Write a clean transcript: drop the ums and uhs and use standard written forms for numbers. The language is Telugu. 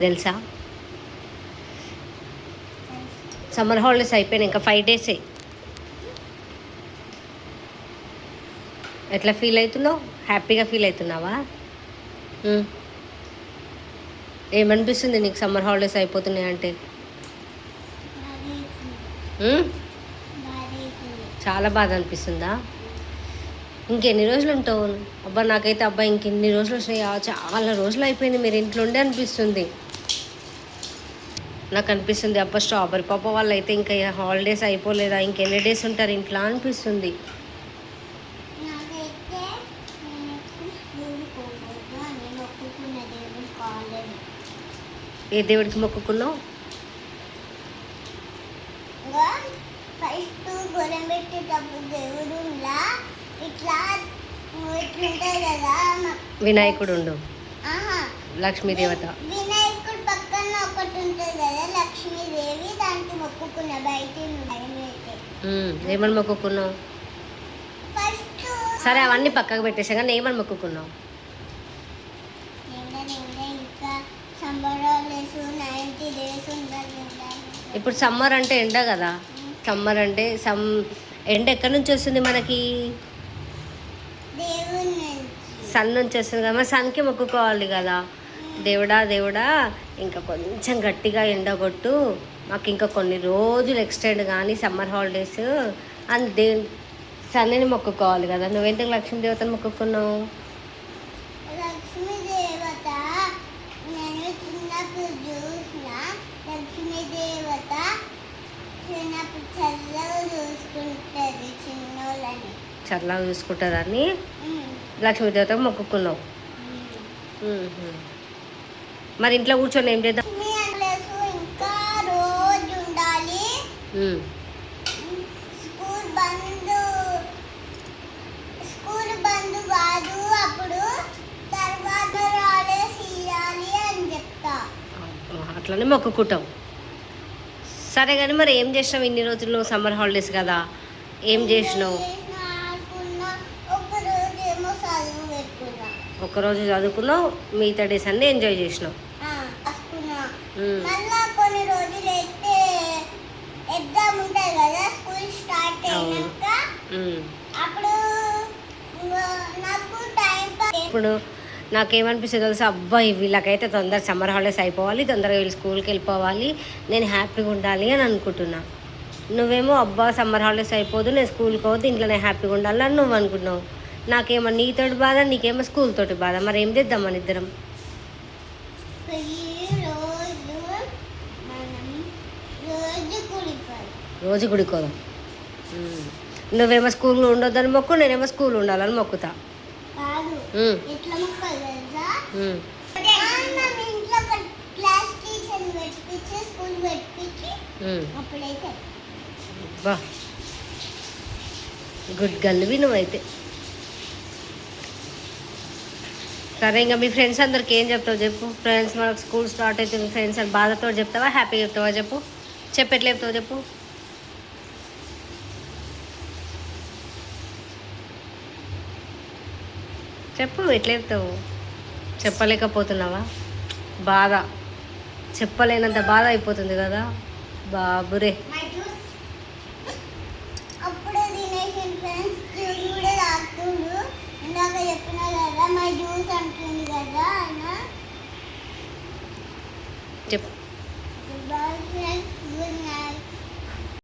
తెలుసా? సమ్మర్ హాలిడేస్ అయిపోయినాయి, ఇంకా 5 డేసే. ఎట్లా ఫీల్ అవుతున్నావు? హ్యాపీగా ఫీల్ అవుతున్నావా? ఏమనిపిస్తుంది నీకు సమ్మర్ హాలిడేస్ అయిపోతున్నాయి అంటే? చాలా బాధ అనిపిస్తుందా? ఇంకెన్ని రోజులు ఉంటావు? అబ్బా నాకైతే అబ్బా ఇంకెన్ని రోజులు వచ్చినాయా, చాలా రోజులు అయిపోయింది మీరు ఇంట్లో ఉండే అనిపిస్తుంది. నాకు అనిపిస్తుంది అబ్బా స్ట్రాబెరీ పాప వాళ్ళు అయితే ఇంకా హాలిడేస్ అయిపోలేదా, ఇంకెన్ని డేస్ ఉంటారు ఇంట్లో అనిపిస్తుంది. ఏ దేవుడికి మొక్కుకున్నావు? వినాయకుడు ఉండు, లక్ష్మీదేవత. వినాయకుడు పక్కన ఒకటి ఉంటుంది కదా లక్ష్మీదేవి, దానికి మొక్కుకున్నా బయట. ఏమని మొక్కుకున్నావు? సరే అవన్నీ పక్కకు పెట్టేసా, కానీ ఏమని మొక్కుకున్నావు? ఇప్పుడు సమ్మర్ అంటే ఎండ కదా, సమ్మర్ అంటే ఎండ ఎక్కడి నుంచి వస్తుంది మనకి? సన్ నుంచి వస్తుంది కదా, సన్కి మొక్కుకోవాలి కదా. దేవుడా దేవుడా ఇంకా కొంచెం గట్టిగా ఎండగొట్టు, మాకు ఇంకా కొన్ని రోజులు ఎక్స్టెండ్ కానీ సమ్మర్ హాలిడేస్ అని సన్నని మొక్కుకోవాలి కదా. నువ్వెందుకు లక్ష్మీదేవతను మొక్కుకున్నావు? చల్లగా చూసుకుంటుందని లక్ష్మీదేవతకు మొక్కుకున్నావు. మరి ఇంట్లో కూర్చొని ఏం చేద్దాం? అట్లనే మొక్కుకుంటాం. సరే కానీ మరి ఏం చేసినావు ఇన్ని రోజులు? సమ్మర్ హాలిడేస్ కదా, ఏం చేసినావు? ఒకరోజు చదువుకున్నావు, మిగతా డేస్ అన్నీ ఎంజాయ్ చేసినావు. కొన్ని రోజులు అయితే ఎగ్జామ్ ఉంటుంది కదా స్కూల్ స్టార్ట్ అయినాక, అప్పుడు నాకు టైం ఇప్పుడు నాకేమనిపిస్తుంది తెలుసా, అబ్బాయి వీళ్ళకైతే తొందరగా సమ్మర్ హాలిడేస్ అయిపోవాలి, తొందరగా వీళ్ళు స్కూల్కి వెళ్ళిపోవాలి, నేను హ్యాపీగా ఉండాలి అని అనుకుంటున్నా. నువ్వేమో అబ్బా సమ్మర్ హాలిడేస్ అయిపోదు, నేను స్కూల్కి పోవద్దు, ఇంట్లో నేను హ్యాపీగా ఉండాలి అని నువ్వు అనుకున్నావు. నాకేమో నీతోటి బాధ, నీకేమో స్కూల్ తోటి బాధ. మరి ఏం చేద్దాం మన ఇద్దరం? రోజు గుడికోదాం. నువ్వేమో స్కూల్లో ఉండొద్దని మొక్కు, నేనేమో స్కూల్ ఉండాలని మొక్కుతా. బా గుడ్ గల్వి నువ్వైతే. సరే ఇంకా మీ ఫ్రెండ్స్ అందరికి ఏం చెప్తావు చెప్పు? ఫ్రెండ్స్ మనకు స్కూల్ స్టార్ట్ అయితే మీ ఫ్రెండ్స్ అని బాధతో చెప్తావా, హ్యాపీగా చెప్తావా చెప్పు? ఎట్లా చెప్తావు చెప్పు? చెప్పు ఎట్లా చెప్తావు? చెప్పలేకపోతున్నావా? బాధ చెప్పలేనంత బాధ అయిపోతుంది కదా బాబురే. చెప్పు.